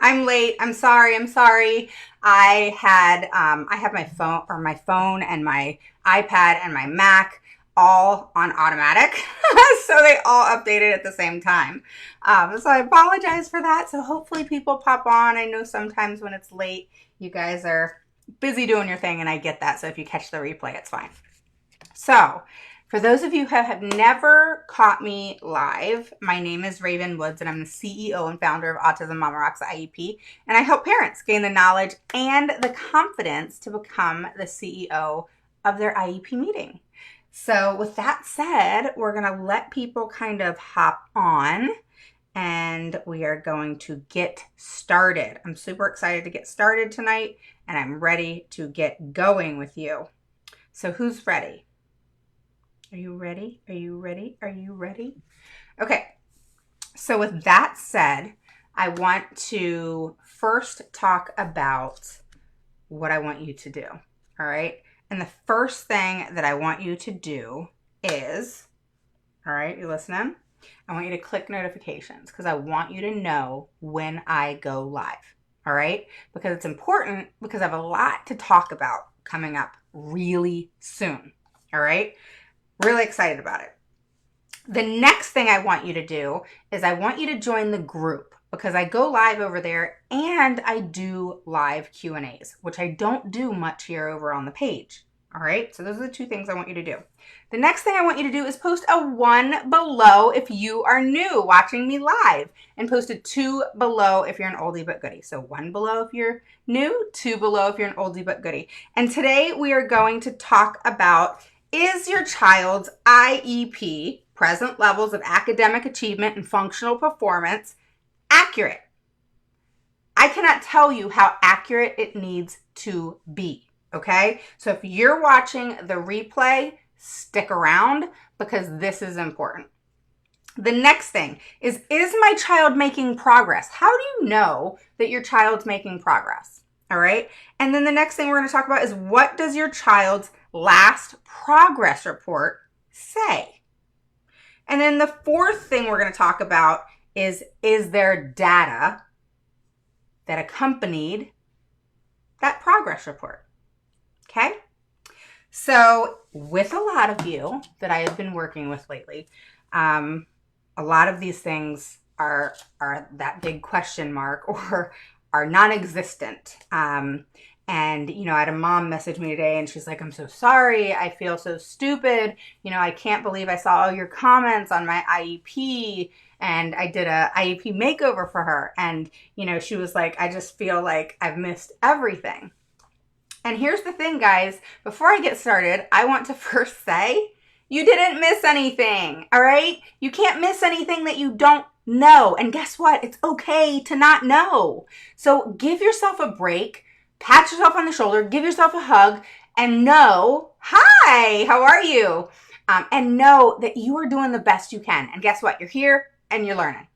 I'm late. I'm sorry. I have my phone and my iPad and my Mac all on automatic. So they all updated at the same time. So I apologize for that. So hopefully people pop on. I know sometimes when it's late, you guys are busy doing your thing, and I get that. So if you catch the replay, it's fine. So for those of you who have never caught me live, my name is Raven Woods, and I'm the CEO and founder of Autism Mama Rocks IEP, and I help parents gain the knowledge and the confidence to become the CEO of their IEP meeting. So with that said, we're going to let people kind of hop on, and we are going to get started. I'm super excited to get started tonight, and I'm ready to get going with you. So who's ready? Are you ready? Are you ready? Are you ready? Okay. So with that said, I want to first talk about what I want you to do. All right. And the first thing that I want you to do is, all right, you listening? I want you to click notifications because I want you to know when I go live. All right. Because it's important, because I have a lot to talk about coming up really soon. All right. Really excited about it. The next thing I want you to do is I want you to join the group, because I go live over there and I do live Q&As, which I don't do much here over on the page. All right. So those are the two things I want you to do. The next thing I want you to do is post a 1 below if you are new watching me live, and post a 2 below if you're an oldie but goodie. So 1 below if you're new, 2 below if you're an oldie but goodie. And today we are going to talk about, is your child's IEP, present levels of academic achievement and functional performance, accurate? I cannot tell you how accurate it needs to be, okay? So if you're watching the replay, stick around, because this is important. The next thing is my child making progress? How do you know that your child's making progress? All right. And then the next thing we're going to talk about is, what does your child's last progress report say? And then the fourth thing we're going to talk about is there data that accompanied that progress report? Okay. So with a lot of you that I have been working with lately, a lot of these things are that big question mark, or are non-existent. And, you know, I had a mom message me today, and she's like, I'm so sorry. I feel so stupid. You know, I can't believe I saw all your comments on my IEP, and I did a IEP makeover for her. And, you know, she was like, I just feel like I've missed everything. And here's the thing, guys. Before I get started, I want to first say, you didn't miss anything, all right? You can't miss anything that you don't know. And guess what? It's okay to not know. So give yourself a break, pat yourself on the shoulder, give yourself a hug, and know, hi, how are you? And know that you are doing the best you can. And guess what? You're here and you're learning.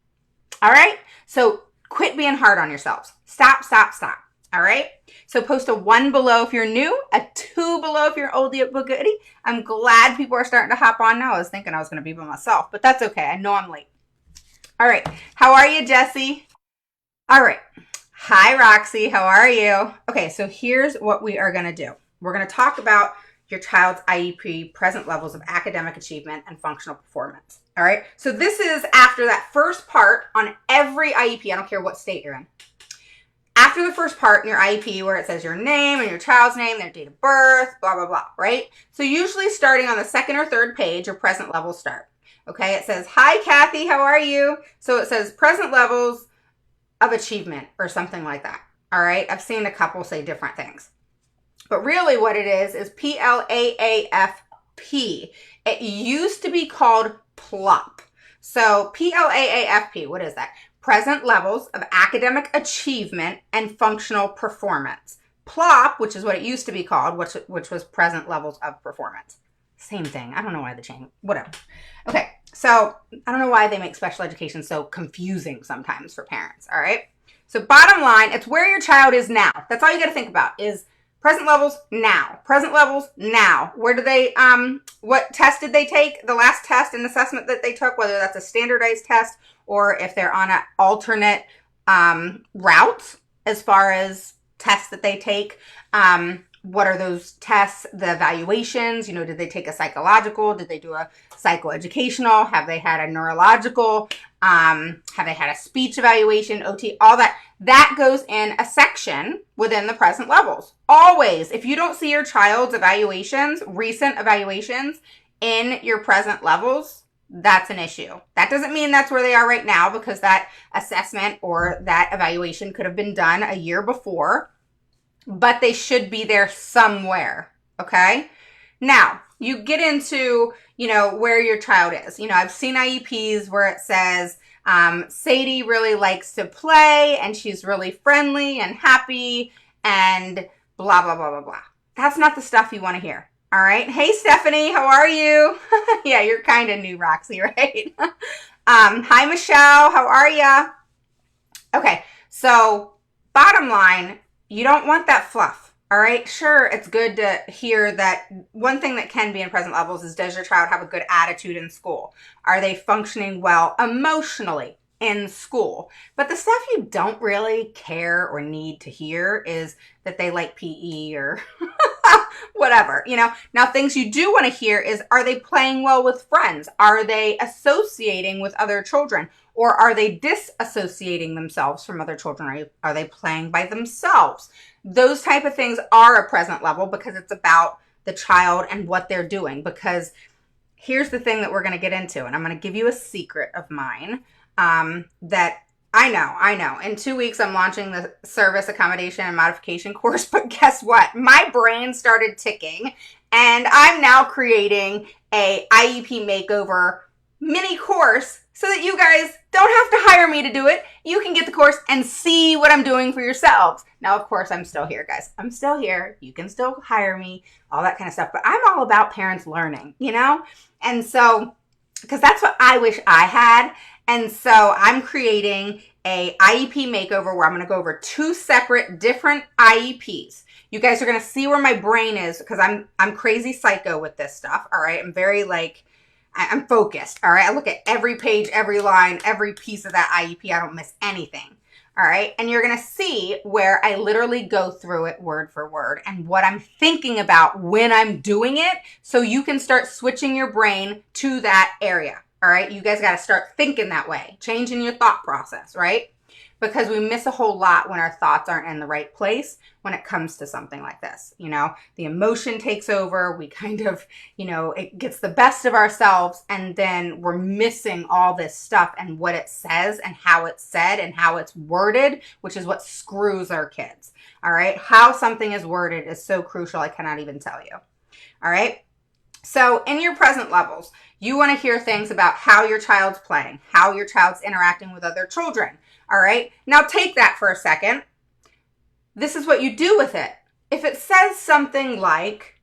All right? So quit being hard on yourselves. Stop. All right? So post a 1 below if you're new, a 2 below if you're oldie but goodie. I'm glad people are starting to hop on now. I was thinking I was going to be by myself, but that's okay. I know I'm late. All right. How are you, Jessie? All right. Hi, Roxy. How are you? Okay, so here's what we are going to do. We're going to talk about your child's IEP, present levels of academic achievement and functional performance. All right. So this is after that first part on every IEP. I don't care what state you're in. After the first part in your IEP, where it says your name and your child's name, their date of birth, blah, blah, blah, right? So usually starting on the second or third page, your present levels start. Okay, it says, hi, Kathy, how are you? So it says present levels of achievement or something like that. All right, I've seen a couple say different things. But really what it is PLAAFP. It used to be called PLOP. So PLAAFP, what is that? Present levels of academic achievement and functional performance. PLOP, which is what it used to be called, which was present levels of performance. Same thing. I don't know why the change, whatever. Okay, so I don't know why they make special education so confusing sometimes for parents, all right? So bottom line, it's where your child is now. That's all you got to think about is present levels now. Present levels now. Where do they, what test did they take? The last test and assessment that they took, whether that's a standardized test or if they're on an alternate routes as far as tests that they take. What are those tests, the evaluations? You know, did they take a psychological? Did they do a psychoeducational? Have they had a neurological? Have they had a speech evaluation, OT, all that? That goes in a section within the present levels. Always, if you don't see your child's evaluations, recent evaluations in your present levels, that's an issue. That doesn't mean that's where they are right now, because that assessment or that evaluation could have been done a year before, but they should be there somewhere, okay? Now, you get into, you know, where your child is. You know, I've seen IEPs where it says, Sadie really likes to play and she's really friendly and happy and blah, blah, blah, blah, blah. That's not the stuff you want to hear, all right? Hey, Stephanie, how are you? Yeah, you're kind of new, Roxy, right? Hi, Michelle, how are ya? Okay, so bottom line, you don't want that fluff, all right? Sure, it's good to hear that. One thing that can be in present levels is, does your child have a good attitude in school? Are they functioning well emotionally in school? But the stuff you don't really care or need to hear is that they like PE or whatever, you know. Now, things you do want to hear is, are they playing well with friends? Are they associating with other children? Or are they disassociating themselves from other children? Are they playing by themselves? Those type of things are a present level, because it's about the child and what they're doing. Because here's the thing that we're going to get into, and I'm going to give you a secret of mine that I know. In 2 weeks, I'm launching the service accommodation and modification course, but guess what? My brain started ticking, and I'm now creating a IEP makeover mini course so that you guys don't have to hire me to do it. You can get the course and see what I'm doing for yourselves. Now, of course, I'm still here, guys. I'm still here. You can still hire me, all that kind of stuff. But I'm all about parents learning, you know? And so, because that's what I wish I had. And so I'm creating a IEP makeover where I'm going to go over 2 separate different IEPs. You guys are going to see where my brain is, because I'm crazy psycho with this stuff. All right. I'm very I'm focused, all right? I look at every page, every line, every piece of that IEP. I don't miss anything, all right? And you're going to see where I literally go through it word for word and what I'm thinking about when I'm doing it, so you can start switching your brain to that area, all right? You guys got to start thinking that way, changing your thought process, right? Because we miss a whole lot when our thoughts aren't in the right place when it comes to something like this. You know, the emotion takes over. We kind of, you know, it gets the best of ourselves, and then we're missing all this stuff and what it says and how it's said and how it's worded, which is what screws our kids. All right. How something is worded is so crucial. I cannot even tell you. All right. So in your present levels, you want to hear things about how your child's playing, how your child's interacting with other children. All right. Now take that for a second. This is what you do with it. If it says something like,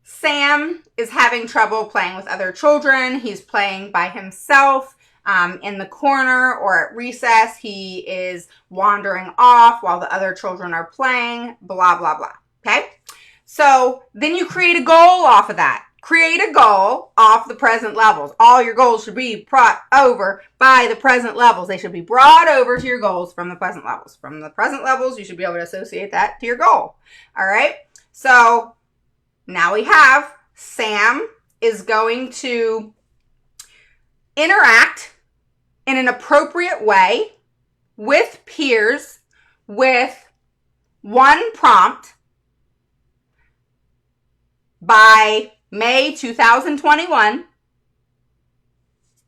Sam is having trouble playing with other children, he's playing by himself in the corner, or at recess, he is wandering off while the other children are playing, blah, blah, blah. Okay. So then you create a goal off of that. Create a goal off the present levels. All your goals should be brought over by the present levels. They should be brought over to your goals from the present levels. From the present levels, you should be able to associate that to your goal. All right. So now we have Sam is going to interact in an appropriate way with peers with one prompt by May 2021,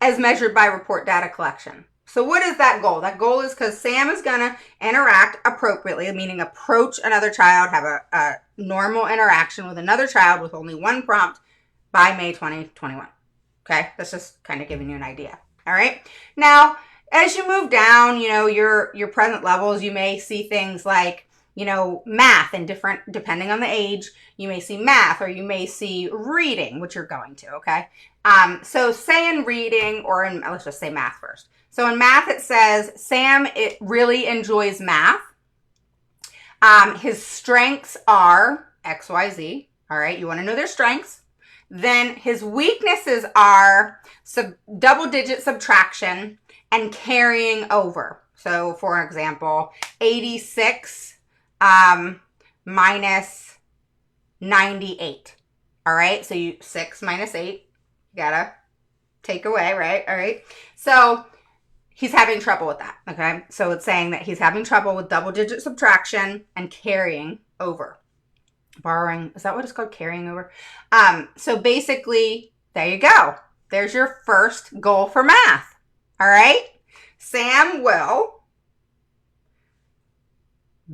as measured by report data collection. So what is that goal? That goal is because Sam is going to interact appropriately, meaning approach another child, have a normal interaction with another child with only one prompt by May 2021. Okay, that's just kind of giving you an idea. All right. Now, as you move down, you know, your present levels, you may see things like, you know, math, and different, depending on the age, you may see math, or you may see reading, which you're going to, okay? So say in reading, or in, let's just say math first. So in math, it says, Sam, it really enjoys math. His strengths are X, Y, Z. All right, you want to know their strengths. Then his weaknesses are double-digit subtraction and carrying over. So for example, 86 minus 98. All right, so 6 minus 8, you gotta take away, right? All right, so he's having trouble with that, okay? So it's saying that he's having trouble with double-digit subtraction and carrying over. Borrowing, is that what it's called? Carrying over? So basically, there you go. There's your first goal for math, all right? Sam will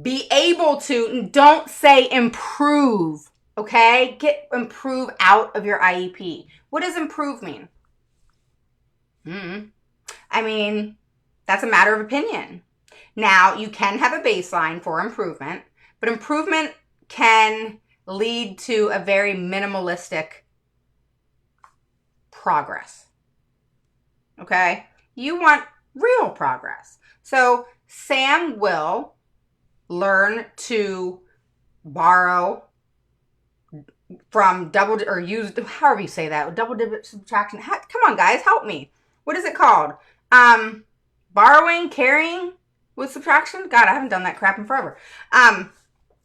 be able to, don't say improve, okay? Get improve out of your IEP. What does improve mean? I mean, that's a matter of opinion. Now, you can have a baseline for improvement, but improvement can lead to a very minimalistic progress. Okay? You want real progress. So Sam will learn to borrow from double, or use, however you say that, double-digit subtraction. Come on, guys, help me. What is it called? Borrowing, carrying with subtraction? God, I haven't done that crap in forever.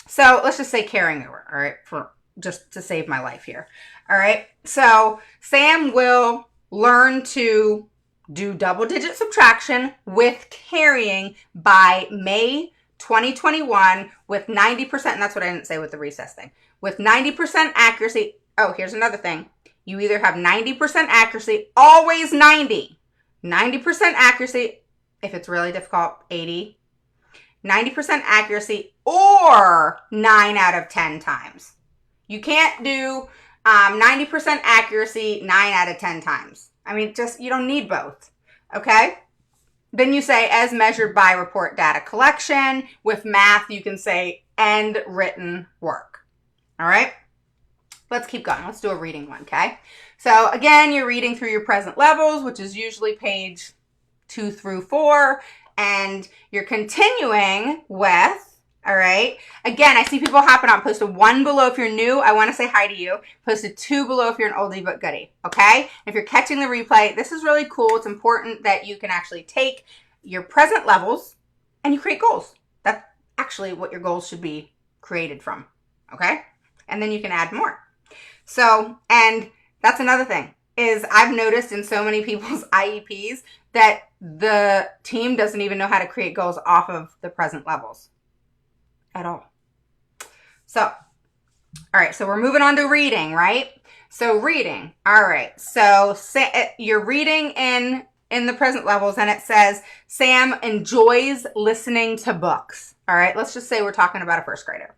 So let's just say carrying over, all right, for just to save my life here. All right, so Sam will learn to do double-digit subtraction with carrying by May 2021 with 90%, and that's what I didn't say with the recess thing, with 90% accuracy. Oh, here's another thing. You either have 90% accuracy, always 90% accuracy, if it's really difficult, 80, 90% accuracy, or 9 out of 10 times. You can't do 90% accuracy 9 out of 10 times. I mean, just, you don't need both, okay? Then you say, as measured by report data collection. With math, you can say, and written work, all right? Let's keep going. Let's do a reading one, okay? So again, you're reading through your present levels, which is usually page 2 through 4, and you're continuing with, all right? Again, I see people hopping on. Post a 1 below if you're new. I want to say hi to you. Post a 2 below if you're an oldie but goodie, okay? If you're catching the replay, this is really cool. It's important that you can actually take your present levels and you create goals. That's actually what your goals should be created from, okay? And then you can add more. So, and that's another thing, is I've noticed in so many people's IEPs that the team doesn't even know how to create goals off of the present levels at all. So, all right, so we're moving on to reading, right? So reading, all right. So you're reading in the present levels, and it says, Sam enjoys listening to books. All right, let's just say we're talking about a first grader.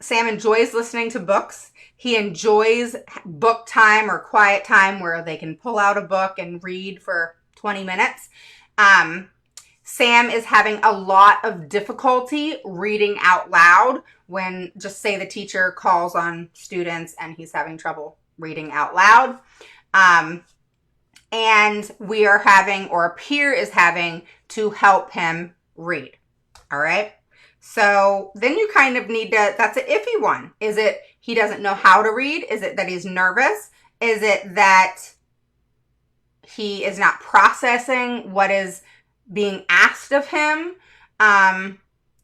Sam enjoys listening to books. He enjoys book time or quiet time where they can pull out a book and read for 20 minutes. Sam is having a lot of difficulty reading out loud when, just say the teacher calls on students and he's having trouble reading out loud. And we are having, or a peer is having, to help him read. All right. So then you kind of need to, that's an iffy one. Is it he doesn't know how to read? Is it that he's nervous? Is it that he is not processing what is being asked of him?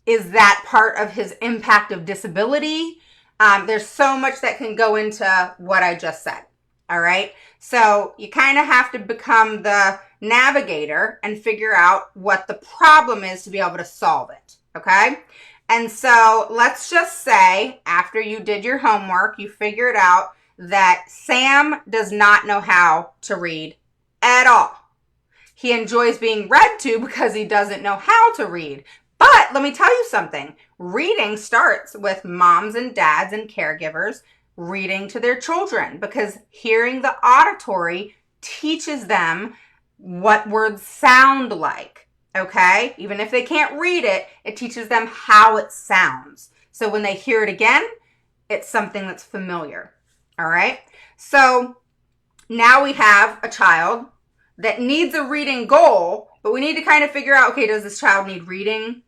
Is that part of his impact of disability? There's so much that can go into what I just said. All right. So you kind of have to become the navigator and figure out what the problem is to be able to solve it. Okay. And so let's just say after you did your homework, you figured out that Sam does not know how to read at all. He enjoys being read to because he doesn't know how to read. But let me tell you something. Reading starts with moms and dads and caregivers reading to their children, because hearing the auditory teaches them what words sound like. Okay? Even if they can't read it, it teaches them how it sounds. So when they hear it again, it's something that's familiar. All right? So now we have a child that needs a reading goal, but we need to kind of figure out, okay, does this child need reading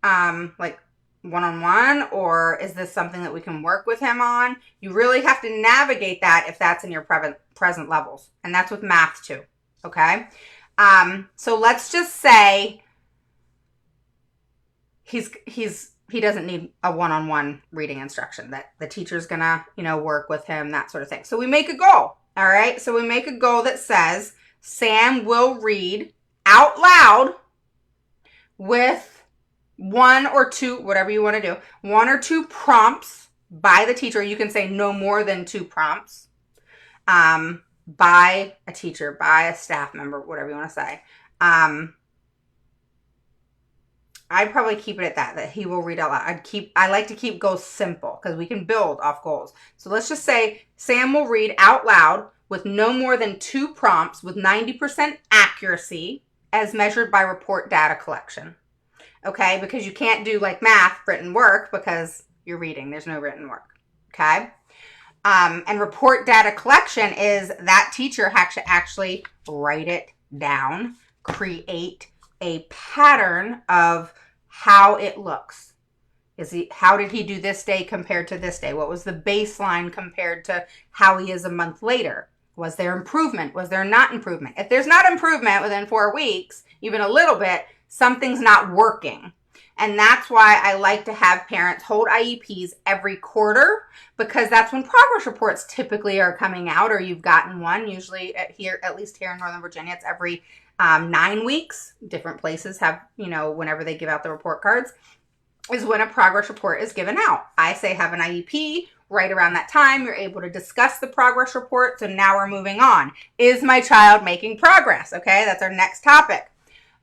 like one-on-one, or is this something that we can work with him on? You really have to navigate that if that's in your present levels. And that's with math too. Okay? So let's just say he doesn't need a one-on-one reading instruction, that the teacher's gonna, work with him, that sort of thing. So we make a goal. All right. So we make a goal that says Sam will read out loud with one or two, whatever you want to do, one or two prompts by the teacher. You can say no more than two prompts by a teacher, by a staff member, whatever you want to say. I'd probably keep it at that he will read out loud. I like to keep goals simple because we can build off goals. So let's just say Sam will read out loud with no more than two prompts with 90% accuracy as measured by report data collection. Okay, because you can't do like math, written work, because you're reading. There's no written work. Okay. And report data collection is that teacher has to actually write it down, create a pattern of how it looks. How did he do this day compared to this day? What was the baseline compared to how he is a month later? Was there improvement? Was there not improvement? If there's not improvement within 4 weeks, even a little bit, something's not working. And that's why I like to have parents hold IEPs every quarter, because that's when progress reports typically are coming out, or you've gotten one. Usually at least here in Northern Virginia, it's every 9 weeks. Different places have, whenever they give out the report cards, is when a progress report is given out. I say have an IEP right around that time. You're able to discuss the progress report. So now we're moving on. Is my child making progress? Okay, that's our next topic.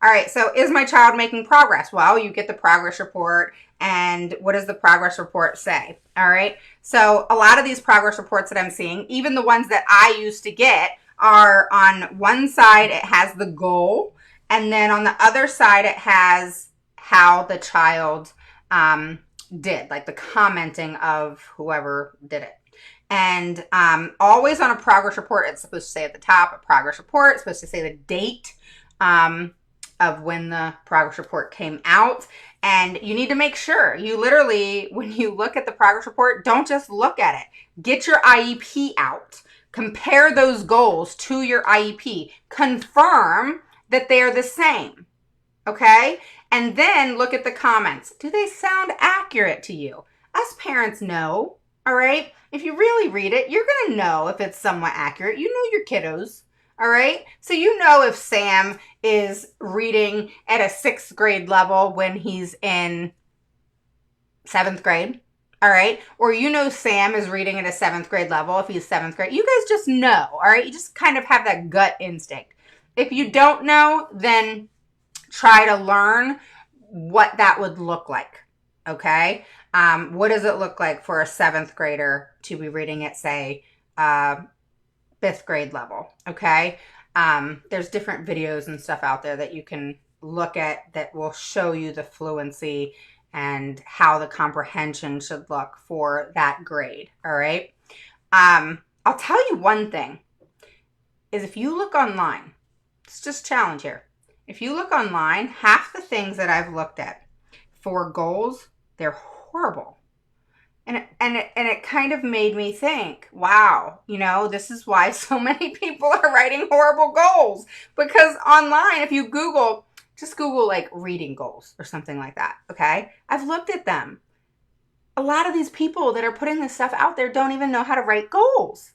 All right, so is my child making progress? Well, you get the progress report, and what does the progress report say? All right, so a lot of these progress reports that I'm seeing, even the ones that I used to get, are on one side, it has the goal, and then on the other side, it has how the child did, like the commenting of whoever did it. And always on a progress report, it's supposed to say at the top, a progress report, it's supposed to say the date of when the progress report came out. And you need to make sure you literally, when you look at the progress report, don't just look at it. Get your IEP out. Compare those goals to your IEP. Confirm that they're the same. Okay? And then look at the comments. Do they sound accurate to you? Us parents know, all right? If you really read it, you're going to know if it's somewhat accurate. You know your kiddos. All right. So you know if Sam is reading at a 6th grade level when he's in 7th grade. All right. Or Sam is reading at a 7th grade level if he's 7th grade. You guys just know. All right. You just kind of have that gut instinct. If you don't know, then try to learn what that would look like. Okay. What does it look like for a 7th grader to be reading at, say, 5th grade level? Okay. There's different videos and stuff out there that you can look at that will show you the fluency and how the comprehension should look for that grade. All right. I'll tell you one thing is, if you look online, it's just a challenge here. If you look online, half the things that I've looked at for goals, they're horrible. And it kind of made me think, wow, this is why so many people are writing horrible goals. Because online, if you just Google like reading goals or something like that, okay? I've looked at them. A lot of these people that are putting this stuff out there don't even know how to write goals.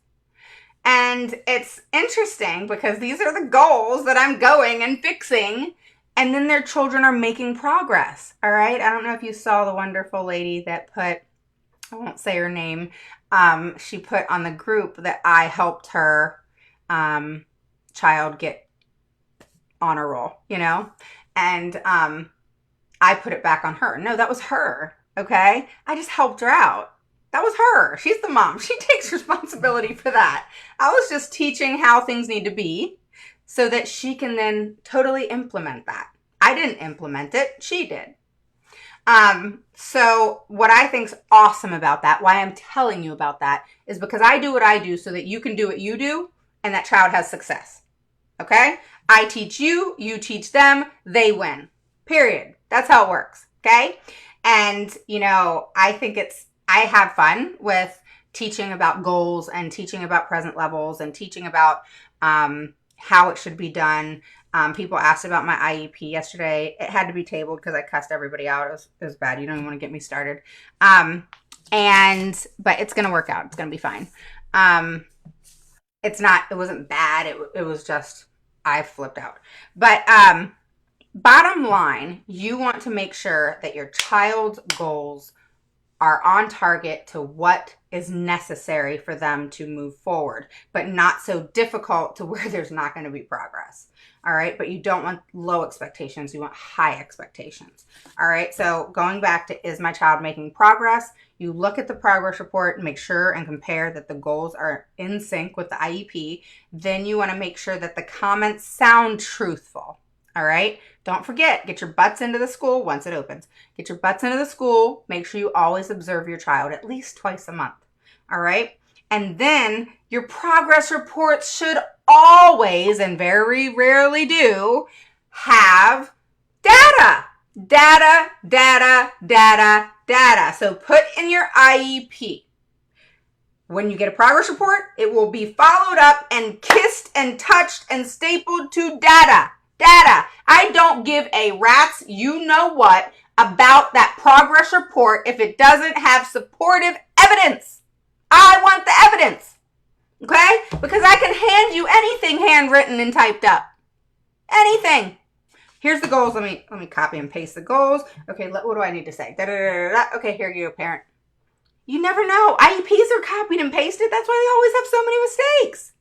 And it's interesting because these are the goals that I'm going and fixing, and then their children are making progress, all right? I don't know if you saw the wonderful lady that put, I won't say her name. She put on the group that I helped her child get honor roll, and I put it back on her. No, that was her. Okay. I just helped her out. That was her. She's the mom. She takes responsibility for that. I was just teaching how things need to be so that she can then totally implement that. I didn't implement it. She did. So what I think's awesome about that, why I'm telling you about that, is because I do what I do so that you can do what you do and that child has success. Okay? I teach you, you teach them, they win. Period. That's how it works. Okay? And, I have fun with teaching about goals and teaching about present levels and teaching about, how it should be done. People asked about my IEP yesterday. It had to be tabled because I cussed everybody out. It was bad. You don't even want to get me started. But it's going to work out. It's going to be fine. It wasn't bad. It was just, I flipped out. But bottom line, you want to make sure that your child's goals are on target to what is necessary for them to move forward, but not so difficult to where there's not going to be progress. All right. But you don't want low expectations. You want high expectations. All right. So going back to, is my child making progress? You look at the progress report and make sure and compare that the goals are in sync with the IEP. Then you want to make sure that the comments sound truthful. All right. Don't forget, get your butts into the school once it opens. Get your butts into the school. Make sure you always observe your child at least twice a month. All right. And then your progress reports should always, and very rarely do, have data. Data, data, data, data. So put in your IEP. When you get a progress report, it will be followed up and kissed and touched and stapled to data. Data. I don't give a rat's you know what about that progress report if it doesn't have supportive evidence. I want the evidence. Okay? Because I can hand you anything handwritten and typed up. Anything. Here's the goals. Let me copy and paste the goals. Okay, what do I need to say? Da, da, da, da, da. Okay, here you go, parent. You never know. IEPs are copied and pasted. That's why they always have so many mistakes.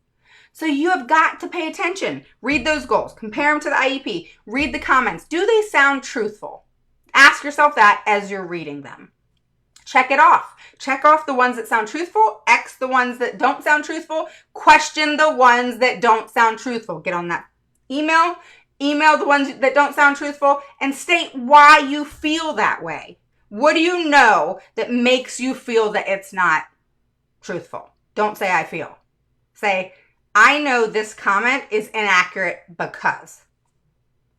So you have got to pay attention. Read those goals. Compare them to the IEP. Read the comments. Do they sound truthful? Ask yourself that as you're reading them. Check it off. Check off the ones that sound truthful. X the ones that don't sound truthful. Question the ones that don't sound truthful. Get on that email. Email the ones that don't sound truthful and state why you feel that way. What do you know that makes you feel that it's not truthful? Don't say I feel. Say, I know this comment is inaccurate because.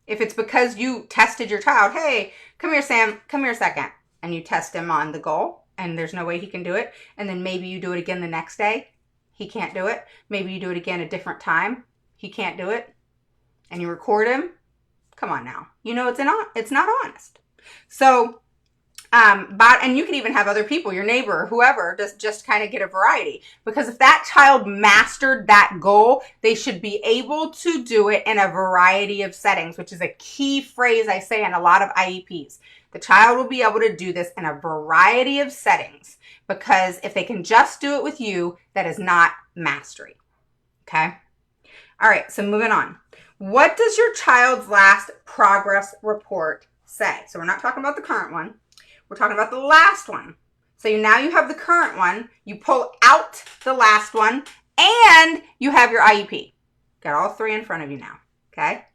If it's because you tested your child, hey, come here, Sam, come here a second. And you test him on the goal and there's no way he can do it. And then maybe you do it again the next day. He can't do it. Maybe you do it again a different time. He can't do it. And you record him. Come on now. You know it's not honest. So, and you can even have other people, your neighbor, whoever, just kind of get a variety. Because if that child mastered that goal, they should be able to do it in a variety of settings, which is a key phrase I say in a lot of IEPs. The child will be able to do this in a variety of settings because if they can just do it with you, that is not mastery. Okay? All right, so moving on. What does your child's last progress report say? So we're not talking about the current one. We're talking about the last one. So now you have the current one. You pull out the last one and you have your IEP. Got all three in front of you now. Okay?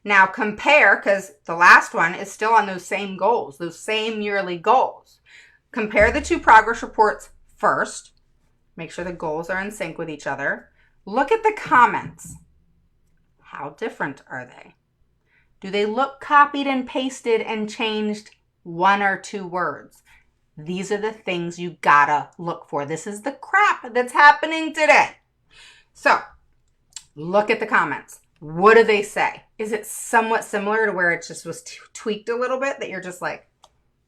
Now compare, because the last one is still on those same goals, those same yearly goals. Compare the two progress reports first. Make sure the goals are in sync with each other. Look at the comments. How different are they? Do they look copied and pasted and changed one or two words? These are the things you gotta look for. This is the crap that's happening today. So look at the comments. What do they say? Is it somewhat similar to where it just was tweaked a little bit that you're just like,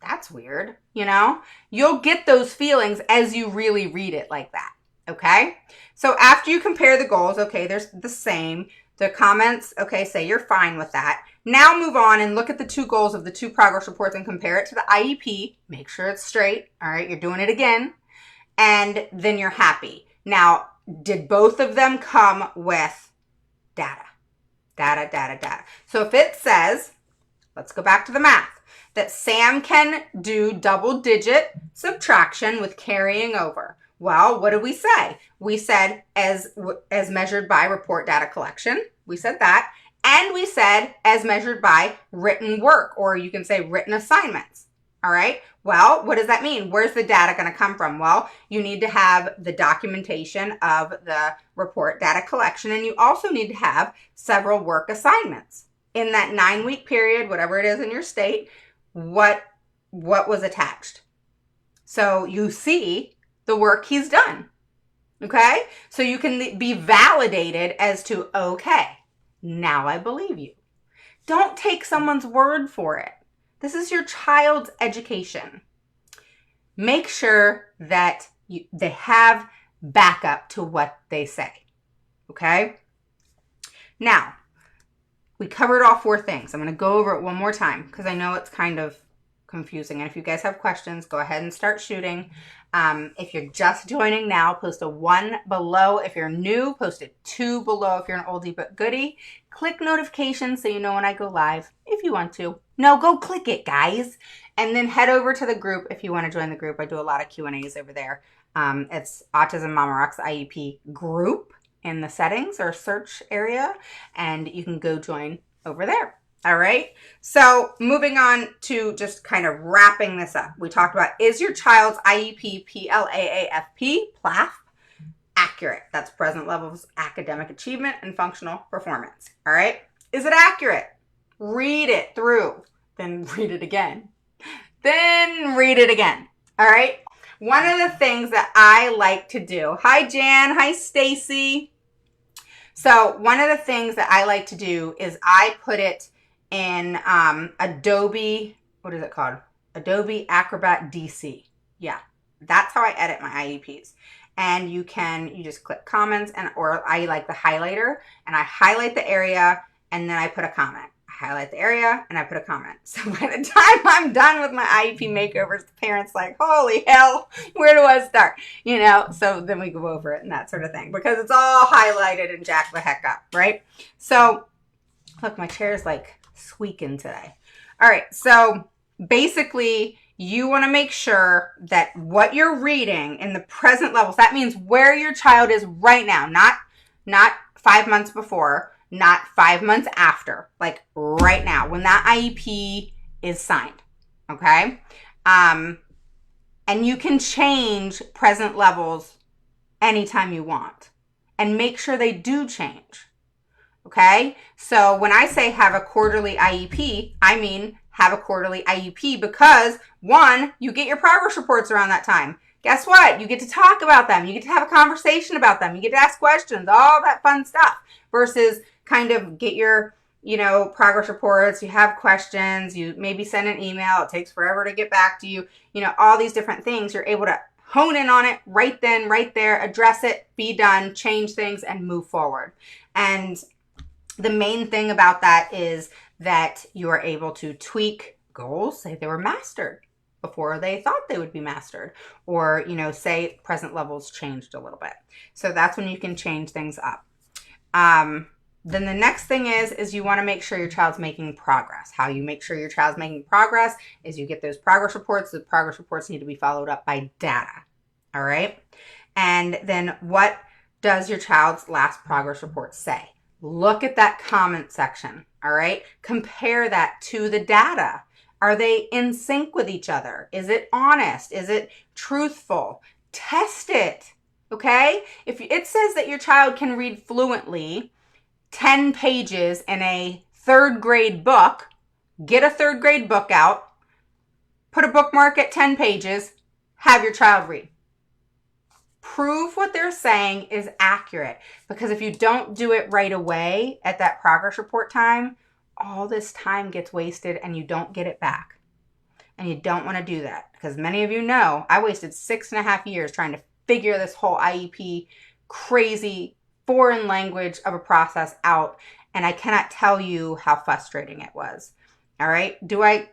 that's weird, you know? You'll get those feelings as you really read it like that, okay? So after you compare the goals, okay, there's the same. The comments, okay, say you're fine with that. Now move on and look at the two goals of the two progress reports and compare it to the IEP. Make sure it's straight, all right? You're doing it again. And then you're happy. Now, did both of them come with data? Data, data, data. So if it says, let's go back to the math, that Sam can do double-digit subtraction with carrying over. Well, what did we say? We said as measured by report data collection. We said that. And we said as measured by written work, or you can say written assignments. All right. Well, what does that mean? Where's the data going to come from? Well, you need to have the documentation of the report data collection, and you also need to have several work assignments. In that 9-week period, whatever it is in your state, what was attached. So you see the work he's done. Okay? So you can be validated as to, okay, Now I believe you. Don't take someone's word for it. This is your child's education. Make sure that they have backup to what they say. Okay? Now, we covered all 4 things. I'm going to go over it one more time because I know it's kind of confusing. And if you guys have questions, go ahead and start shooting. If you're just joining now, post a 1 below. If you're new, post a 2 below if you're an oldie but goodie. Click notifications so you know when I go live if you want to. No, go click it, guys. And then head over to the group if you want to join the group. I do a lot of Q&As over there. It's Autism Mama Rocks IEP group in the settings or search area, and you can go join over there. All right. So moving on to just kind of wrapping this up. We talked about, is your child's IEP PLAAFP accurate? That's present levels, academic achievement, and functional performance. All right. Is it accurate? Read it through, then read it again, then read it again. All right. One of the things that I like to do, hi Jan, hi Stacy. So one of the things that I like to do is I put it in Adobe, what is it called? Adobe Acrobat DC. Yeah, that's how I edit my IEPs. And you just click comments, or I like the highlighter, and I highlight the area and then I put a comment. I highlight the area and I put a comment. So by the time I'm done with my IEP makeovers, the parents like, holy hell, where do I start? You know, so then we go over it and that sort of thing because it's all highlighted and jacked the heck up, right? So look, my chair's like squeaking today. All right, so basically you want to make sure that what you're reading in the present levels, that means where your child is right now, not 5 months before, not 5 months after, like right now when that IEP is signed, okay? And you can change present levels anytime you want and make sure they do change. Okay, so when I say have a quarterly IEP, I mean have a quarterly IEP because 1, you get your progress reports around that time. Guess what? You get to talk about them. You get to have a conversation about them. You get to ask questions, all that fun stuff versus kind of get your, progress reports. You have questions. You maybe send an email. It takes forever to get back to you. All these different things. You're able to hone in on it right then, right there, address it, be done, change things, and move forward. And the main thing about that is that you are able to tweak goals, say they were mastered before they thought they would be mastered, or, say present levels changed a little bit. So that's when you can change things up. Then the next thing is you want to make sure your child's making progress. How you make sure your child's making progress is you get those progress reports. The progress reports need to be followed up by data. All right. And then what does your child's last progress report say? Look at that comment section, all right? Compare that to the data. Are they in sync with each other? Is it honest? Is it truthful? Test it, okay? If it says that your child can read fluently 10 pages in a 3rd grade book, get a 3rd grade book out, put a bookmark at 10 pages, have your child read. Prove what they're saying is accurate, because if you don't do it right away at that progress report time, all this time gets wasted and you don't get it back. And you don't want to do that because many of you know I wasted 6.5 years trying to figure this whole IEP crazy foreign language of a process out, and I cannot tell you how frustrating it was. All right. Do I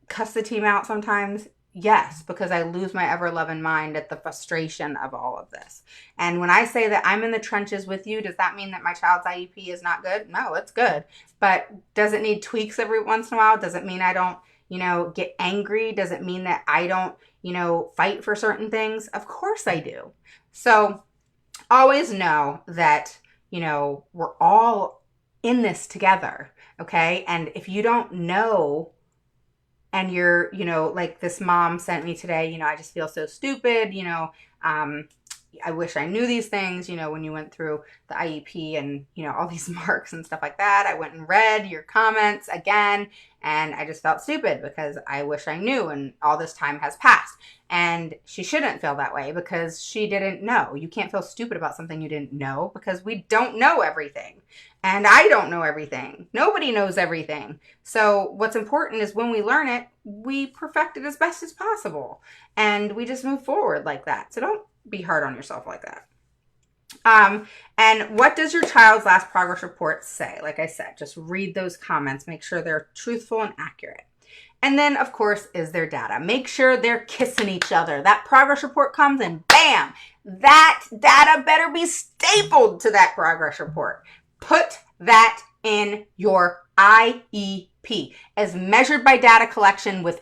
cuss the team out sometimes? Yes, because I lose my ever-loving mind at the frustration of all of this. And when I say that I'm in the trenches with you, does that mean that my child's IEP is not good? No, it's good. But does it need tweaks every once in a while? Does it mean I don't, get angry? Does it mean that I don't, fight for certain things? Of course I do. So always know that, we're all in this together, okay? And if you don't know, and you're, like this mom sent me today, I just feel so stupid, I wish I knew these things, when you went through the IEP and, all these marks and stuff like that. I went and read your comments again, and I just felt stupid because I wish I knew, and all this time has passed. And she shouldn't feel that way because she didn't know. You can't feel stupid about something you didn't know because we don't know everything. And I don't know everything. Nobody knows everything. So what's important is when we learn it, we perfect it as best as possible. And we just move forward like that. So don't be hard on yourself like that. And what does your child's last progress report say? Like I said, just read those comments. Make sure they're truthful and accurate. And then, of course, is their data. Make sure they're kissing each other. That progress report comes and bam, that data better be stapled to that progress report. Put that in your IEP as measured by data collection with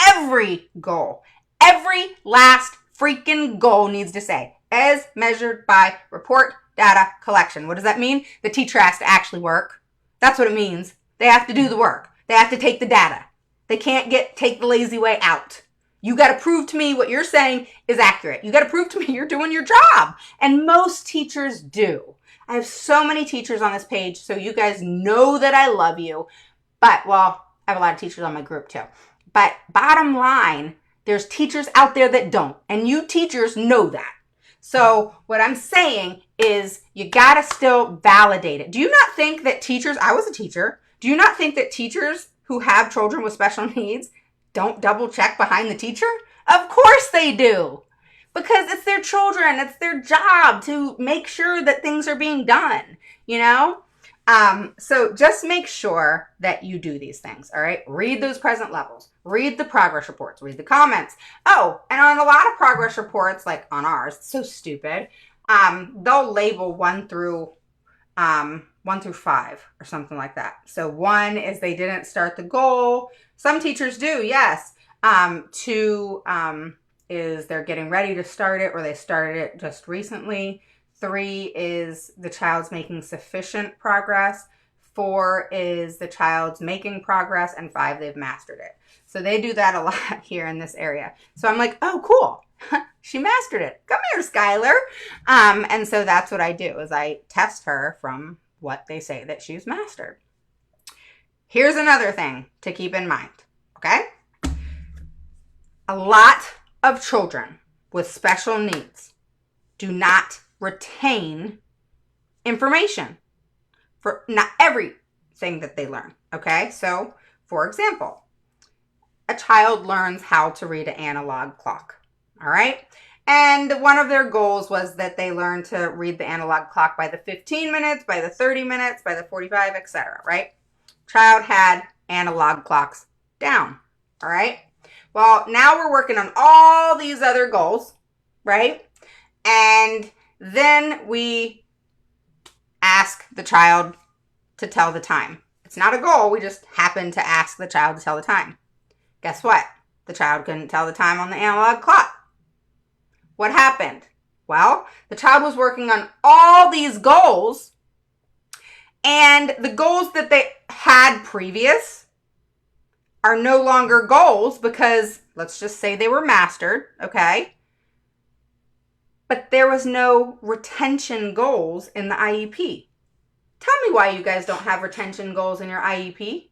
every goal. Every last freaking goal needs to say, as measured by report data collection. What does that mean? The teacher has to actually work. That's what it means. They have to do the work. They have to take the data. They can't take the lazy way out. You got to prove to me what you're saying is accurate. You got to prove to me you're doing your job. And most teachers do. I have so many teachers on this page, so you guys know that I love you. But, well, I have a lot of teachers on my group too. But bottom line, there's teachers out there that don't. And you teachers know that. So what I'm saying is you got to still validate it. Do you not think that teachers, I was a teacher, do you not think that teachers who have children with special needs don't double check behind the teacher? Of course they do. Because it's their children. It's their job to make sure that things are being done, So just make sure that you do these things, all right? Read those present levels. Read the progress reports. Read the comments. Oh, and on a lot of progress reports, like on ours, it's so stupid, they'll label 1 through 5 or something like that. So 1 is they didn't start the goal. Some teachers do, yes. 2 is they're getting ready to start it or they started it just recently. 3 is the child's making sufficient progress. 4 is the child's making progress. And 5, they've mastered it. So they do that a lot here in this area. So I'm like, oh, cool. She mastered it. Come here, Skylar. And so that's what I do is I test her from what they say that she's mastered. Here's another thing to keep in mind, okay? A lot of children with special needs do not retain information for not everything that they learn, okay? So, for example, a child learns how to read an analog clock, all right? And one of their goals was that they learn to read the analog clock by the 15 minutes, by the 30 minutes, by the 45, etc., right? Child had analog clocks down, all right? Well, now we're working on all these other goals, right? And then we ask the child to tell the time. It's not a goal. We just happen to ask the child to tell the time. Guess what? The child couldn't tell the time on the analog clock. What happened? Well, the child was working on all these goals, and the goals that they had previous are no longer goals because let's just say they were mastered, okay? But there was no retention goals in the IEP. Tell me why you guys don't have retention goals in your IEP.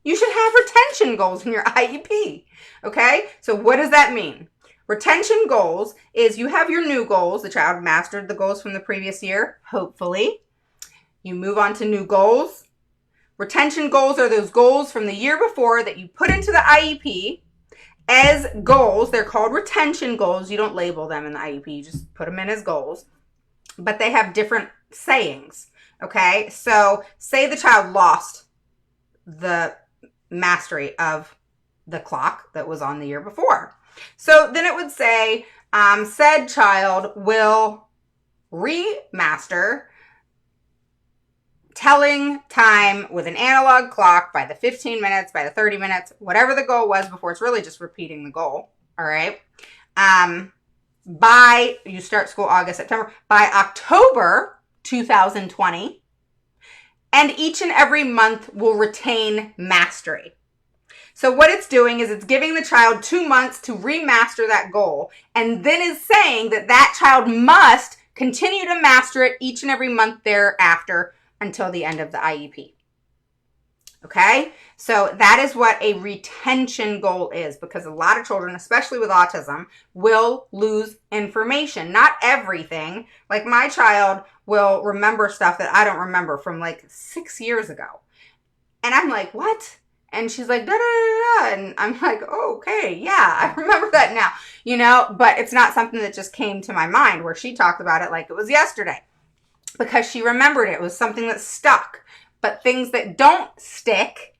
You should have retention goals in your IEP, okay? So what does that mean? Retention goals is you have your new goals. The child mastered the goals from the previous year, hopefully. You move on to new goals. Retention goals are those goals from the year before that you put into the IEP as goals. They're called retention goals. You don't label them in the IEP. You just put them in as goals. But they have different sayings, okay? So say the child lost the mastery of the clock that was on the year before. So then it would say, said child will remaster telling time with an analog clock by the 15 minutes, by the 30 minutes, whatever the goal was before. It's really just repeating the goal, all right? You start school August, September, by October 2020, and each and every month will retain mastery. So what it's doing is it's giving the child 2 months to remaster that goal, and then is saying that that child must continue to master it each and every month thereafter until the end of the IEP. Okay, so that is what a retention goal is, because a lot of children, especially with autism, will lose information. Not everything. Like my child will remember stuff that I don't remember from like 6 years ago. And I'm like, what? And she's like, da da da da. And I'm like, oh, okay, yeah, I remember that now. You know, but it's not something that just came to my mind where she talked about it like it was yesterday, because she remembered it. It was something that stuck. But things that don't stick,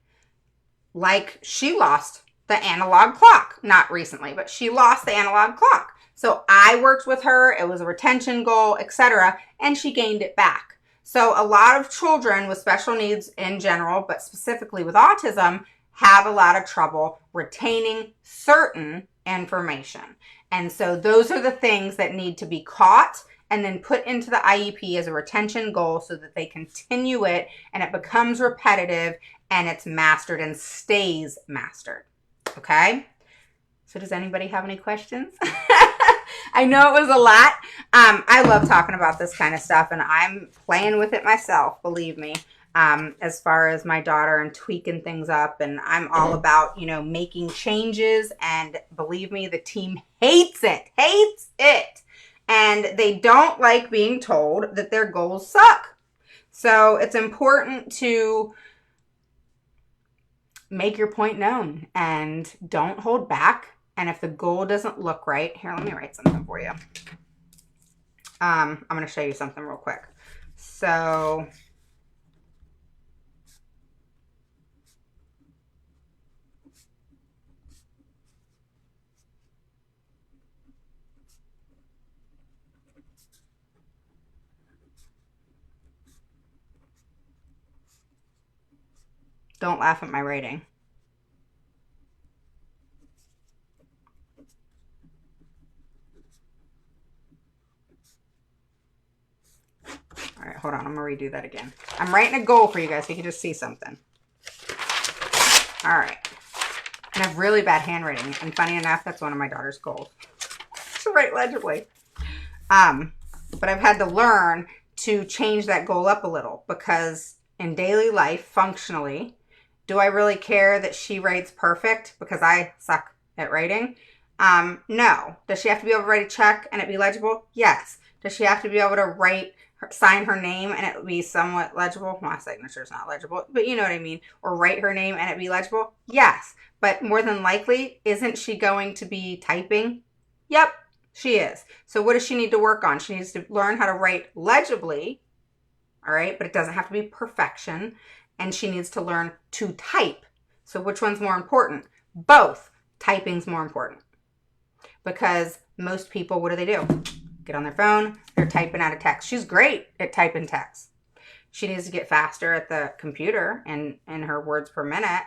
like she lost the analog clock, not recently, but she lost the analog clock. So I worked with her, it was a retention goal, etc., and she gained it back. So a lot of children with special needs in general, but specifically with autism, have a lot of trouble retaining certain information. And so those are the things that need to be caught and then put into the IEP as a retention goal so that they continue it and it becomes repetitive and it's mastered and stays mastered. Okay? So does anybody have any questions? I know it was a lot. I love talking about this kind of stuff, and I'm playing with it myself, believe me, as far as my daughter and tweaking things up. And I'm all about, you know, making changes. And believe me, the team hates it. And they don't like being told that their goals suck. So it's important to make your point known and don't hold back. And if the goal doesn't look right, here, let me write something for you. I'm going to show you something real quick. So don't laugh at my writing. All right, hold on. I'm going to redo that again. I'm writing a goal for you guys so you can just see something. All right. And I have really bad handwriting. And funny enough, that's one of my daughter's goals. To write legibly. But I've had to learn to change that goal up a little, because in daily life, functionally, do I really care that she writes perfect because I suck at writing? No. Does she have to be able to write a check and it be legible? Yes. Does she have to be able to sign her name and it be somewhat legible? My signature's not legible, but you know what I mean. Or write her name and it be legible? Yes. But more than likely, isn't she going to be typing? Yep, she is. So what does she need to work on? She needs to learn how to write legibly, all right? But it doesn't have to be perfection. And she needs to learn to type. So which one's more important? Both. Typing's more important. Because most people, what do? Get on their phone, they're typing out a text. She's great at typing text. She needs to get faster at the computer and her words per minute,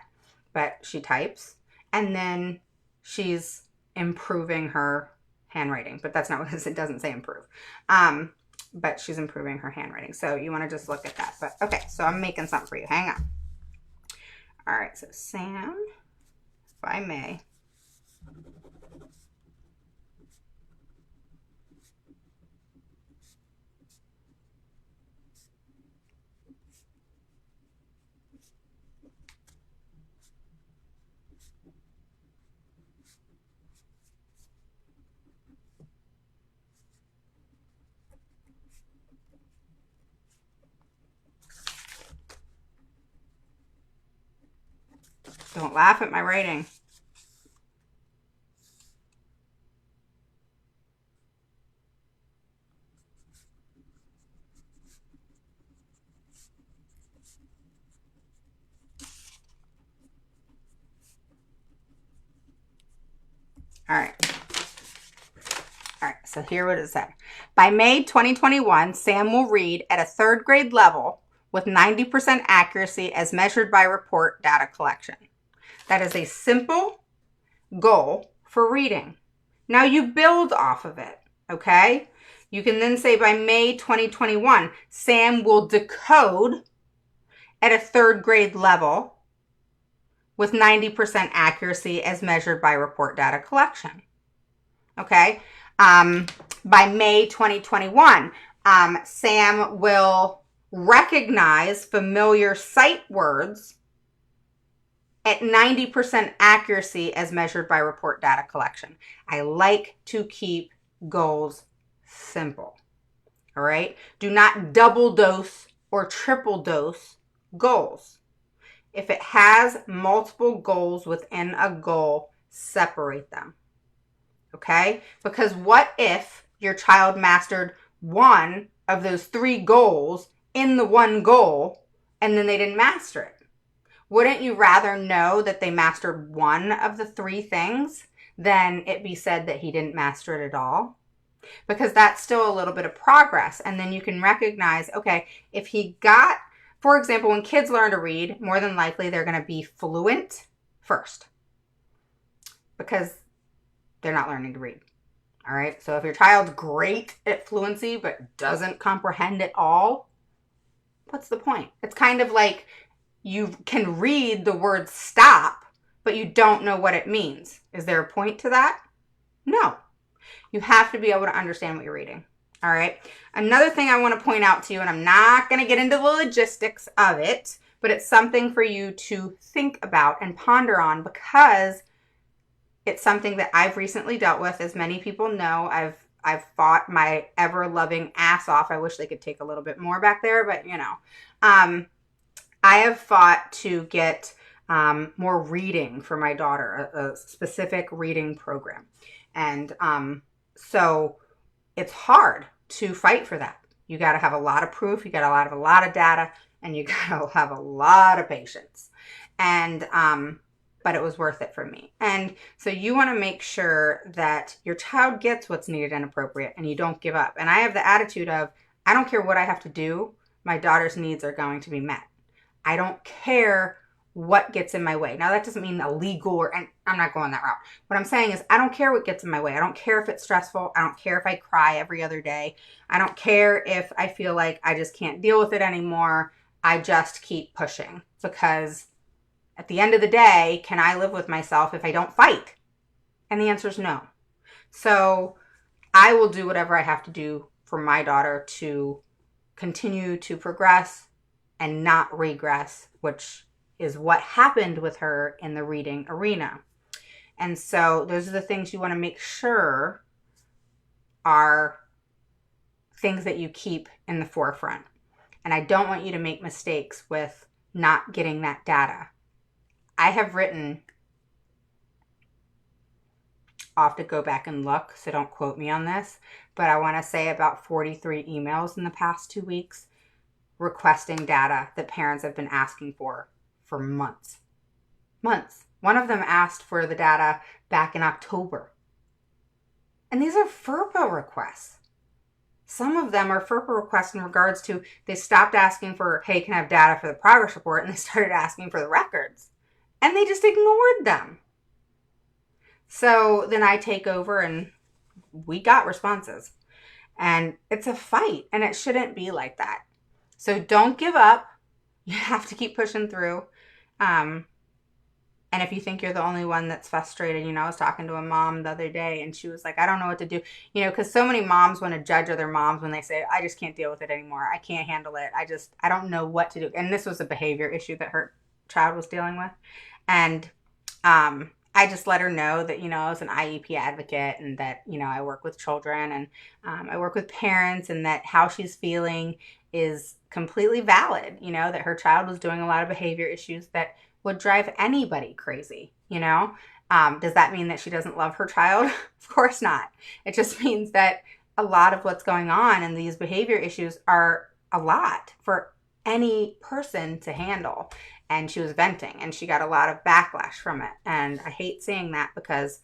but she types. And then she's improving her handwriting. But that's not what it is. It doesn't say improve. But she's improving her handwriting. So you want to just look at that. But okay, so I'm making something for you. Hang on. All right, so Sam, if I may. Don't laugh at my writing. All right. All right, so here what it said. By May 2021, Sam will read at a 3rd grade level with 90% accuracy as measured by report data collection. That is a simple goal for reading. Now you build off of it, okay? You can then say by May 2021, Sam will decode at a 3rd grade level with 90% accuracy as measured by report data collection. Okay. By May 2021, Sam will recognize familiar sight words at 90% accuracy as measured by report data collection. I like to keep goals simple. All right. Do not double dose or triple dose goals. If it has multiple goals within a goal, separate them. Okay? Because what if your child mastered one of those 3 goals in the one goal and then they didn't master it? Wouldn't you rather know that they mastered one of the 3 things than it be said that he didn't master it at all? Because that's still a little bit of progress. And then you can recognize, okay, if he got, for example, when kids learn to read, more than likely they're going to be fluent first because they're not learning to read. All right. So if your child's great at fluency but doesn't comprehend it all, what's the point? It's kind of like you can read the word stop, but you don't know what it means. Is there a point to that? No. You have to be able to understand what you're reading. All right. Another thing I want to point out to you, and I'm not going to get into the logistics of it, but it's something for you to think about and ponder on because it's something that I've recently dealt with. As many people know, I've fought my ever-loving ass off. I wish they could take a little bit more back there, but you know. I have fought to get more reading for my daughter, a specific reading program. And so it's hard to fight for that. You got to have a lot of proof. You got to have a lot of data, and you got to have a lot of patience. And but it was worth it for me. And so you want to make sure that your child gets what's needed and appropriate, and you don't give up. And I have the attitude of, I don't care what I have to do. My daughter's needs are going to be met. I don't care what gets in my way. Now, that doesn't mean illegal and I'm not going that route. What I'm saying is I don't care what gets in my way. I don't care if it's stressful. I don't care if I cry every other day. I don't care if I feel like I just can't deal with it anymore. I just keep pushing because at the end of the day, can I live with myself if I don't fight? And the answer is no. So I will do whatever I have to do for my daughter to continue to progress and not regress, which is what happened with her in the reading arena. And so those are the things you want to make sure are things that you keep in the forefront. And I don't want you to make mistakes with not getting that data. I have written, I'll have to go back and look, so don't quote me on this, but I want to say about 43 emails in the past 2 weeks requesting data that parents have been asking for months. Months. One of them asked for the data back in October. And these are FERPA requests. Some of them are FERPA requests in regards to they stopped asking for, hey, can I have data for the progress report? And they started asking for the records. And they just ignored them. So then I take over and we got responses. And it's a fight. And it shouldn't be like that. So don't give up. You have to keep pushing through. And if you think you're the only one that's frustrated, I was talking to a mom the other day and she was like, I don't know what to do. Because so many moms want to judge other moms when they say, I just can't deal with it anymore. I can't handle it. I don't know what to do. And this was a behavior issue that her child was dealing with. And I just let her know that, I was an IEP advocate and that, I work with children and I work with parents and that how she's feeling is completely valid, that her child was doing a lot of behavior issues that would drive anybody crazy, Does that mean that she doesn't love her child? Of course not. It just means that a lot of what's going on in these behavior issues are a lot for any person to handle. And she was venting and she got a lot of backlash from it. And I hate saying that because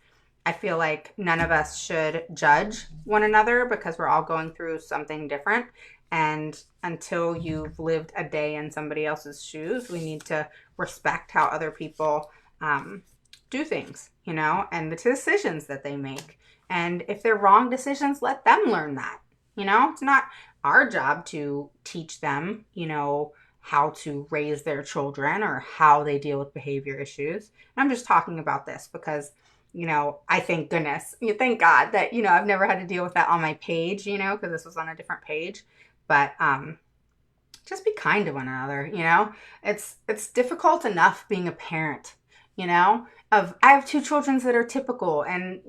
I feel like none of us should judge one another because we're all going through something different. And until you've lived a day in somebody else's shoes, we need to respect how other people do things, and the decisions that they make. And if they're wrong decisions, let them learn that. It's not our job to teach them, how to raise their children or how they deal with behavior issues. And I'm just talking about this because, I thank goodness, thank God that, I've never had to deal with that on my page, because this was on a different page. But just be kind to one another, It's difficult enough being a parent, I have two children that are typical, and,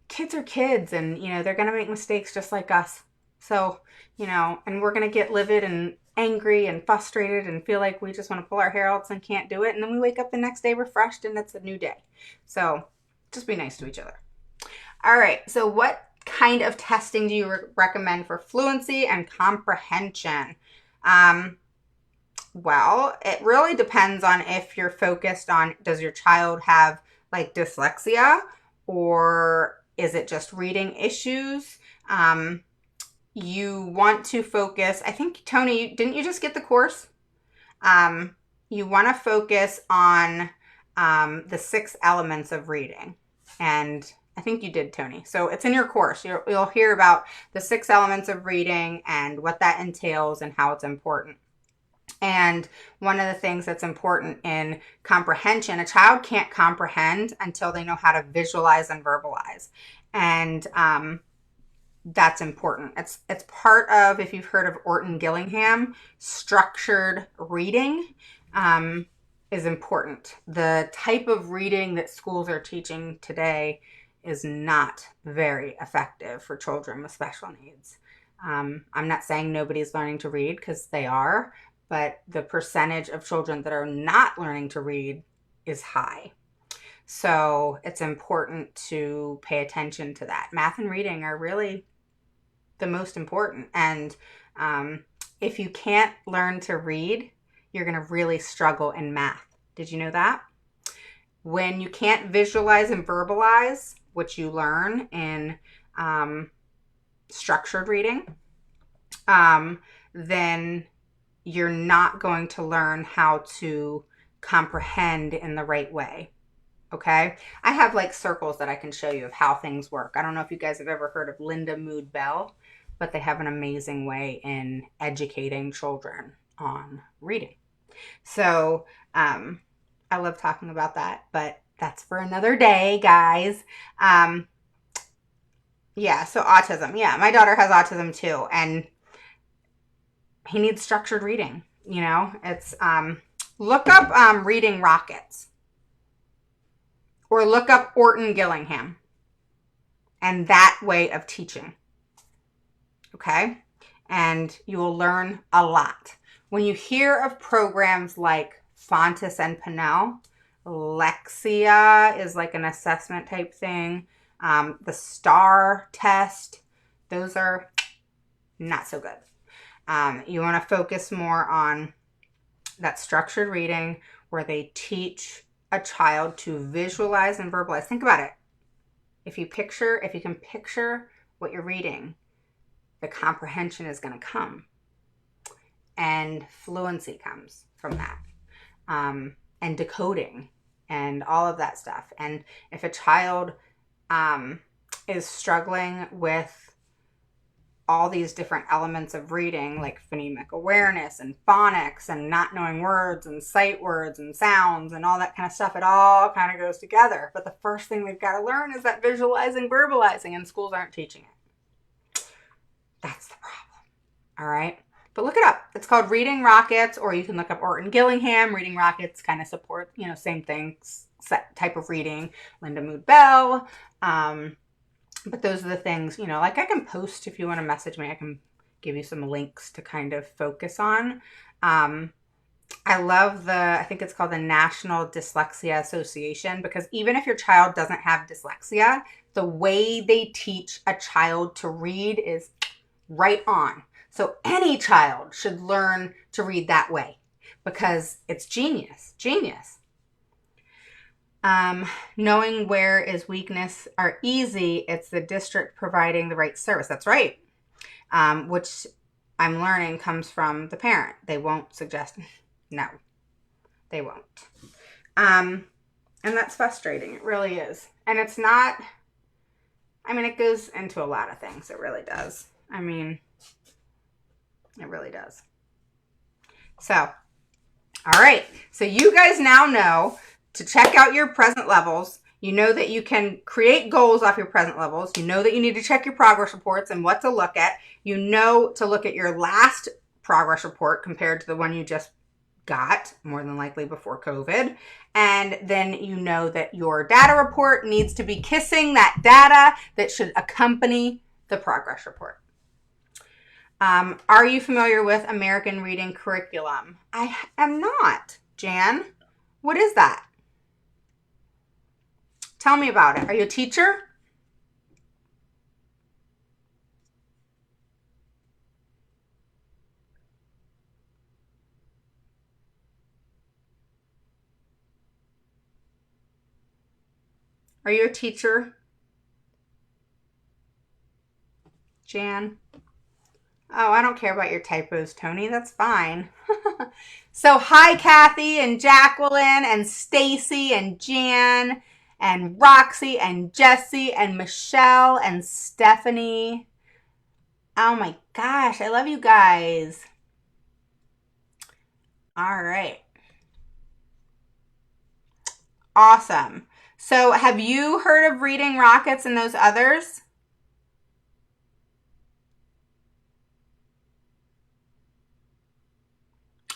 kids are kids, and, they're going to make mistakes just like us. So, and we're going to get livid and angry and frustrated and feel like we just want to pull our hair out and can't do it. And then we wake up the next day refreshed and it's a new day. So just be nice to each other. All right. So what kind of testing do you recommend for fluency and comprehension? Well, it really depends on if you're focused on, does your child have like dyslexia, or is it just reading issues? You want to focus, I think, Tony, didn't you just get the course? You want to focus on the 6 elements of reading. And I think you did, Tony. So it's in your course. You'll hear about the 6 elements of reading and what that entails and how it's important. And one of the things that's important in comprehension, a child can't comprehend until they know how to visualize and verbalize. And that's important. It's part of, if you've heard of Orton Gillingham, structured reading is important. The type of reading that schools are teaching today is not very effective for children with special needs. I'm not saying nobody's learning to read, because they are, but the percentage of children that are not learning to read is high. So it's important to pay attention to that. Math and reading are really the most important. And if you can't learn to read, you're going to really struggle in math. Did you know that? When you can't visualize and verbalize, which you learn in structured reading, then you're not going to learn how to comprehend in the right way. Okay? I have like circles that I can show you of how things work. I don't know if you guys have ever heard of Linda Mood Bell, but they have an amazing way in educating children on reading. So I love talking about that, but that's for another day, guys. Yeah, so autism. Yeah, my daughter has autism too, and he needs structured reading. It's look up Reading Rockets, or look up Orton Gillingham and that way of teaching. Okay? And you will learn a lot. When you hear of programs like Fontes and Pinnell, Lexia is like an assessment type thing. The STAR test, those are not so good. You want to focus more on that structured reading where they teach a child to visualize and verbalize. Think about it. If you can picture what you're reading, the comprehension is going to come. And fluency comes from that. And decoding and all of that stuff. And if a child is struggling with all these different elements of reading, like phonemic awareness and phonics and not knowing words and sight words and sounds and all that kind of stuff, it all kind of goes together. But the first thing they've got to learn is that visualizing, verbalizing, and schools aren't teaching it. That's the problem. All right. But look it up. It's called Reading Rockets, or you can look up Orton Gillingham. Reading Rockets kind of support, same thing, type of reading. Linda Mood Bell. But those are the things, like I can post, if you want to message me, I can give you some links to kind of focus on. I love I think it's called the National Dyslexia Association, because even if your child doesn't have dyslexia, the way they teach a child to read is right on. So any child should learn to read that way, because it's genius. Knowing where is weakness are easy. It's the district providing the right service. That's right. Which I'm learning comes from the parent. They won't suggest. No, they won't. And that's frustrating. It really is. And it's not, it goes into a lot of things. It really does. It really does. So, all right. So you guys now know to check out your present levels. You know that you can create goals off your present levels. You know that you need to check your progress reports and what to look at. You know to look at your last progress report compared to the one you just got, more than likely before COVID. And then you know that your data report needs to be kissing that data that should accompany the progress report. Are you familiar with American Reading Curriculum? I am not, Jan. What is that? Tell me about it. Are you a teacher? Are you a teacher, Jan? Oh, I don't care about your typos, Tony. That's fine. So, hi, Kathy and Jacqueline and Stacy and Jan and Roxy and Jessie and Michelle and Stephanie. Oh my gosh, I love you guys. All right. Awesome. So, have you heard of Reading Rockets and those others?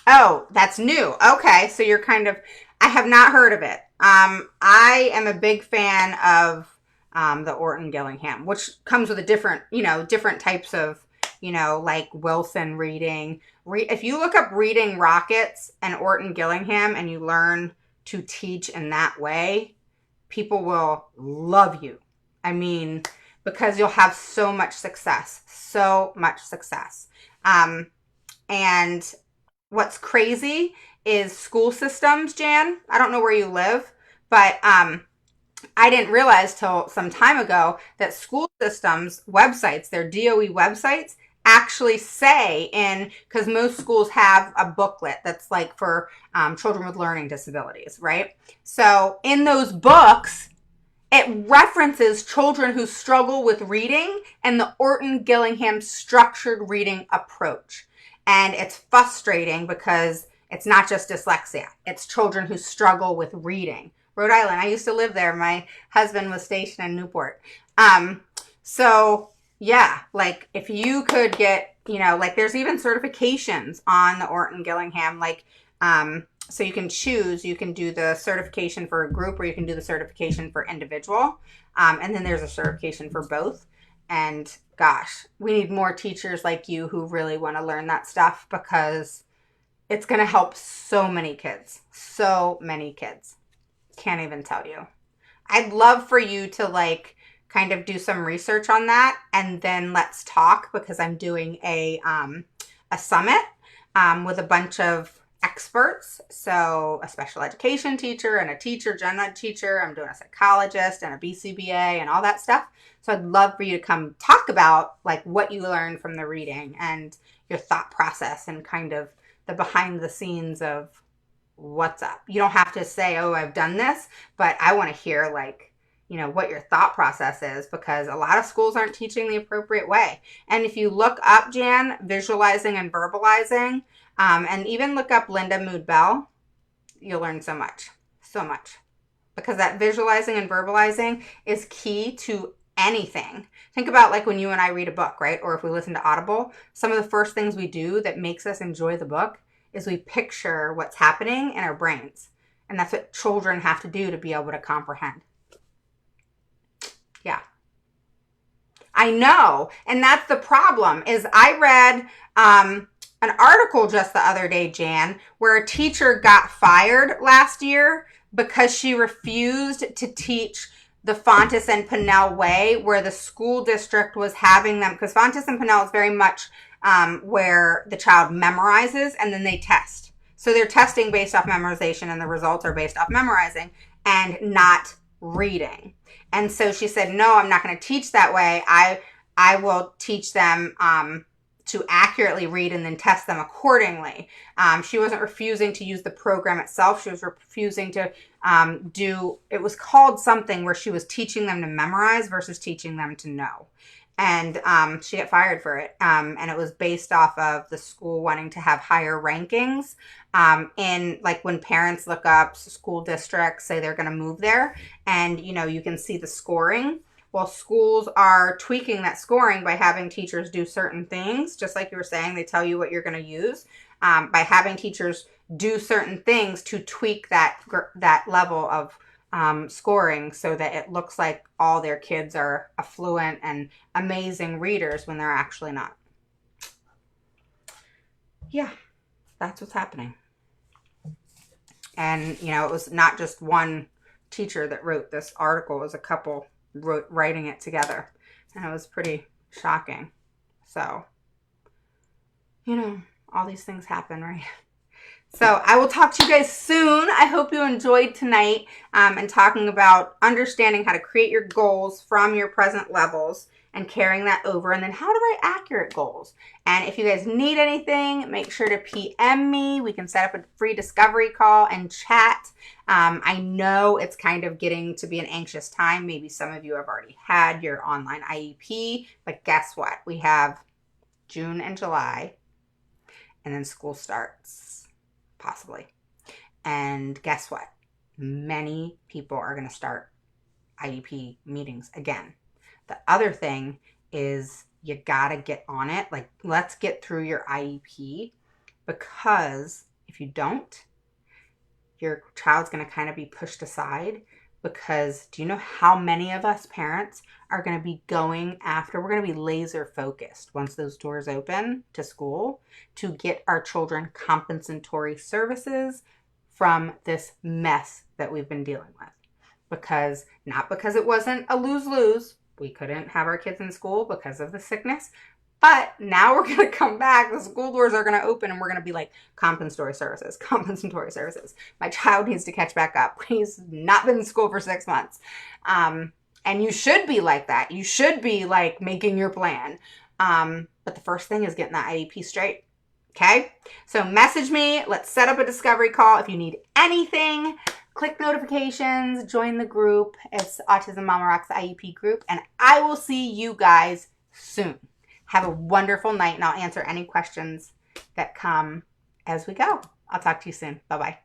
Oh, that's new. Okay, so you're kind of, I have not heard of it. I am a big fan of the Orton Gillingham, which comes with a different, different types of, like Wilson reading. If you look up Reading Rockets and Orton Gillingham and you learn to teach in that way, people will love you. I mean, because you'll have so much success, so much success. And what's crazy is school systems, Jan. I don't know where you live, but I didn't realize till some time ago that school systems websites, their DOE websites, actually say because most schools have a booklet that's like for children with learning disabilities, right? So in those books, it references children who struggle with reading and the Orton Gillingham structured reading approach. And it's frustrating because it's not just dyslexia. It's children who struggle with reading. Rhode Island, I used to live there. My husband was stationed in Newport. So yeah, like if you could get, like there's even certifications on the Orton Gillingham, like, so you can choose, you can do the certification for a group or you can do the certification for individual. And then there's a certification for both. And gosh, we need more teachers like you who really want to learn that stuff because it's going to help so many kids. So many kids. Can't even tell you. I'd love for you to like kind of do some research on that and then let's talk because I'm doing a summit with a bunch of experts. So a special education teacher and a teacher, gen ed teacher. I'm doing a psychologist and a BCBA and all that stuff. So I'd love for you to come talk about like what you learned from the reading and your thought process and kind of the behind the scenes of what's up. You don't have to say, oh, I've done this, but I want to hear like, what your thought process is because a lot of schools aren't teaching the appropriate way. And if you look up, Jan, visualizing and verbalizing, and even look up Linda Mood Bell, you'll learn so much, because that visualizing and verbalizing is key to anything. Think about like when you and I read a book, right? Or if we listen to Audible, some of the first things we do that makes us enjoy the book is we picture what's happening in our brains. And that's what children have to do to be able to comprehend. Yeah. I know. And that's the problem is I read an article just the other day, Jan, where a teacher got fired last year because she refused to teach the Fontes and Pinnell way, where the school district was having them, because Fontes and Pinnell is very much where the child memorizes and then they test. So they're testing based off memorization and the results are based off memorizing and not reading. And so she said, no, I'm not going to teach that way. I will teach them to accurately read and then test them accordingly. She wasn't refusing to use the program itself. She was refusing to it was called something where she was teaching them to memorize versus teaching them to know. and she got fired for it. And it was based off of the school wanting to have higher rankings. In like when parents look up school districts, say they're going to move there, and you can see the scoring. Well, schools are tweaking that scoring by having teachers do certain things, just like you were saying. They tell you what you're going to use, by having teachers do certain things to tweak that level of scoring so that it looks like all their kids are affluent and amazing readers when they're actually not. Yeah, that's what's happening. And, it was not just one teacher that wrote this article. It was a couple writing it together. And it was pretty shocking. So, all these things happen, right? So I will talk to you guys soon. I hope you enjoyed tonight and talking about understanding how to create your goals from your present levels and carrying that over, and then how to write accurate goals. And if you guys need anything, make sure to PM me. We can set up a free discovery call and chat. I know it's kind of getting to be an anxious time. Maybe some of you have already had your online IEP, but guess what? We have June and July, and then school starts, possibly. And guess what? Many people are going to start IEP meetings again. The other thing is you got to get on it. Like, let's get through your IEP, because if you don't, your child's going to kind of be pushed aside. Because do you know how many of us parents are going to be going after? We're going to be laser focused once those doors open to school to get our children compensatory services from this mess that we've been dealing with. Because not because it wasn't a lose-lose. We couldn't have our kids in school because of the sickness. But now we're going to come back. The school doors are going to open and we're going to be like, compensatory services, compensatory services. My child needs to catch back up. He's not been in school for 6 months. And you should be like that. You should be like making your plan. But the first thing is getting that IEP straight. Okay? So message me. Let's set up a discovery call. If you need anything, click notifications, join the group. It's Autism Mama Rocks IEP group. And I will see you guys soon. Have a wonderful night, and I'll answer any questions that come as we go. I'll talk to you soon. Bye-bye.